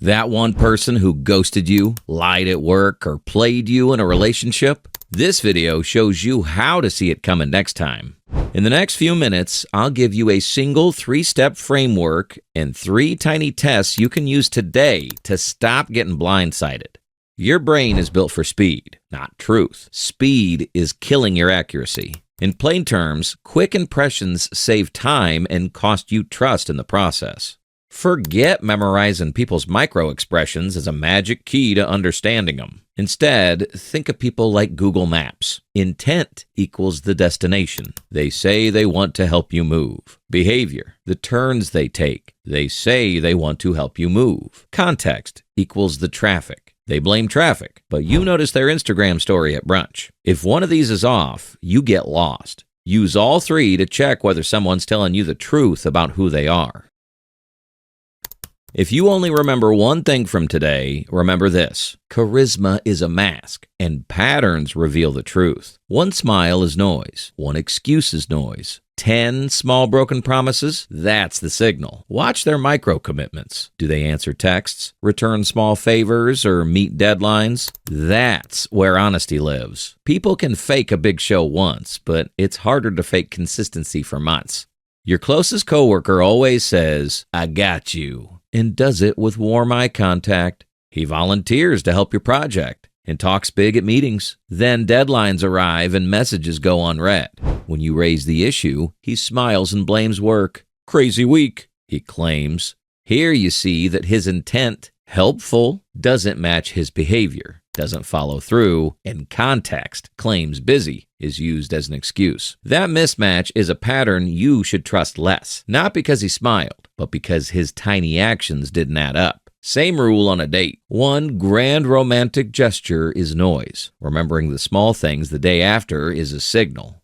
That one person who ghosted you, lied at work, or played you in a relationship? This video shows you how to see it coming next time. In the next few minutes, I'll give you a single 3-step framework and 3 tiny tests you can use today to stop getting blindsided. Your brain is built for speed, not truth. Speed is killing your accuracy. In plain terms, quick impressions save time and cost you trust in the process. Forget memorizing people's micro-expressions as a magic key to understanding them. Instead, think of people like Google Maps. Intent equals the destination. They say they want to help you move. Behavior, the turns they take. They say they want to help you move. Context equals the traffic. They blame traffic, but you notice their Instagram story at brunch. If one of these is off, you get lost. Use all 3 to check whether someone's telling you the truth about who they are. If you only remember one thing from today, remember this. Charisma is a mask, and patterns reveal the truth. One smile is noise. One excuse is noise. 10 small broken promises? That's the signal. Watch their micro commitments. Do they answer texts, return small favors, or meet deadlines? That's where honesty lives. People can fake a big show once, but it's harder to fake consistency for months. Your closest coworker always says, "I got you," and does it with warm eye contact. He volunteers to help your project and talks big at meetings. Then deadlines arrive and messages go unread. When you raise the issue, he smiles and blames work. "Crazy week," he claims. Here you see that his intent, helpful, doesn't match his behavior, doesn't follow through, and context, claims busy, is used as an excuse. That mismatch is a pattern you should trust less, not because he smiled, but because his tiny actions didn't add up. Same rule on a date. One grand romantic gesture is noise. Remembering the small things the day after is a signal.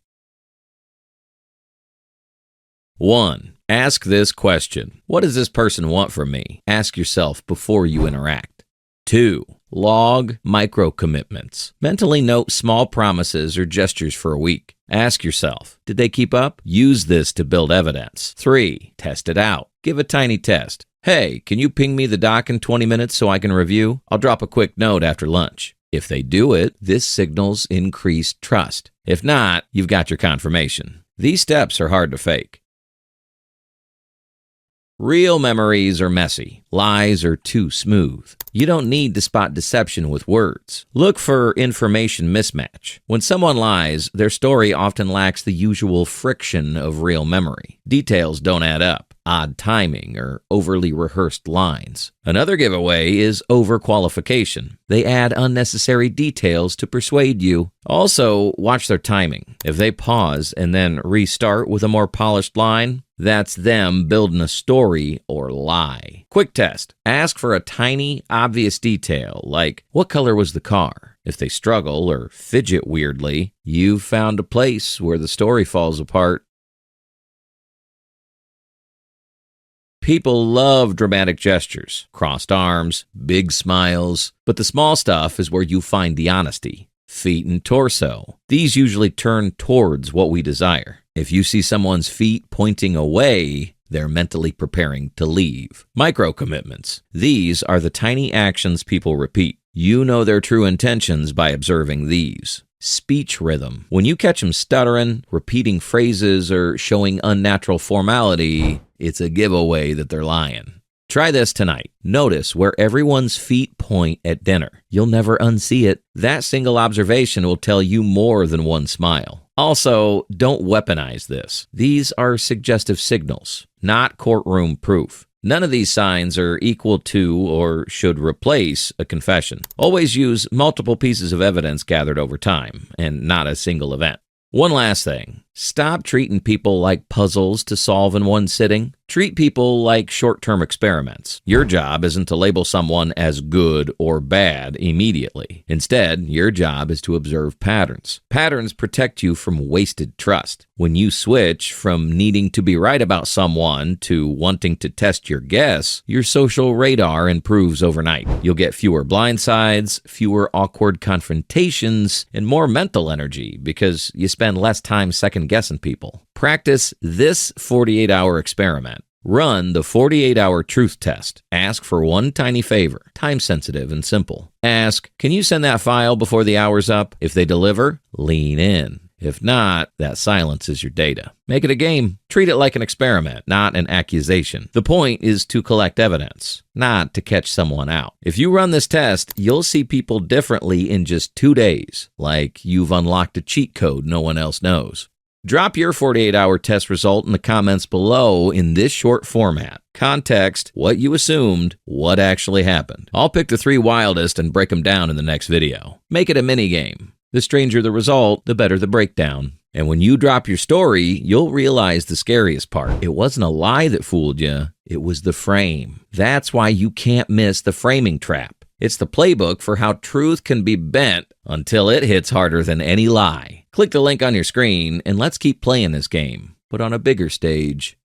1. Ask this question. What does this person want from me? Ask yourself before you interact. 2. Log micro-commitments. Mentally note small promises or gestures for a week. Ask yourself, did they keep up? Use this to build evidence. 3. Test it out. Give a tiny test. Hey, can you ping me the doc in 20 minutes so I can review? I'll drop a quick note after lunch. If they do it, this signals increased trust. If not, you've got your confirmation. These steps are hard to fake. Real memories are messy. Lies are too smooth. You don't need to spot deception with words. Look for information mismatch. When someone lies, their story often lacks the usual friction of real memory. Details don't add up. Odd timing, or overly rehearsed lines. Another giveaway is overqualification. They add unnecessary details to persuade you. Also, watch their timing. If they pause and then restart with a more polished line, that's them building a story or lie. Quick test. Ask for a tiny, obvious detail, like, what color was the car? If they struggle or fidget weirdly, you've found a place where the story falls apart. People love dramatic gestures, crossed arms, big smiles, but the small stuff is where you find the honesty. Feet and torso. These usually turn towards what we desire. If you see someone's feet pointing away, they're mentally preparing to leave. Micro-commitments. These are the tiny actions people repeat. You know their true intentions by observing these. Speech rhythm. When you catch them stuttering, repeating phrases, or showing unnatural formality, it's a giveaway that they're lying. Try this tonight. Notice where everyone's feet point at dinner. You'll never unsee it. That single observation will tell you more than one smile. Also, don't weaponize this. These are suggestive signals, not courtroom proof. None of these signs are equal to or should replace a confession. Always use multiple pieces of evidence gathered over time, and not a single event. One last thing. Stop treating people like puzzles to solve in one sitting. Treat people like short-term experiments. Your job isn't to label someone as good or bad immediately. Instead, your job is to observe patterns. Patterns protect you from wasted trust. When you switch from needing to be right about someone to wanting to test your guess, your social radar improves overnight. You'll get fewer blindsides, fewer awkward confrontations, and more mental energy because you spend less time second-guessing people. Practice this 48-hour experiment. Run the 48-hour truth test. Ask for one tiny favor, time-sensitive and simple. Ask, can you send that file before the hour's up? If they deliver, lean in. If not, that silence is your data. Make it a game. Treat it like an experiment, not an accusation. The point is to collect evidence, not to catch someone out. If you run this test, you'll see people differently in just 2 days, like you've unlocked a cheat code no one else knows. Drop your 48-hour test result in the comments below in this short format. Context, what you assumed, what actually happened. I'll pick the 3 wildest and break them down in the next video. Make it a mini-game. The stranger the result, the better the breakdown. And when you drop your story, you'll realize the scariest part. It wasn't a lie that fooled you, it was the frame. That's why you can't miss the framing trap. It's the playbook for how truth can be bent until it hits harder than any lie. Click the link on your screen and let's keep playing this game, but on a bigger stage.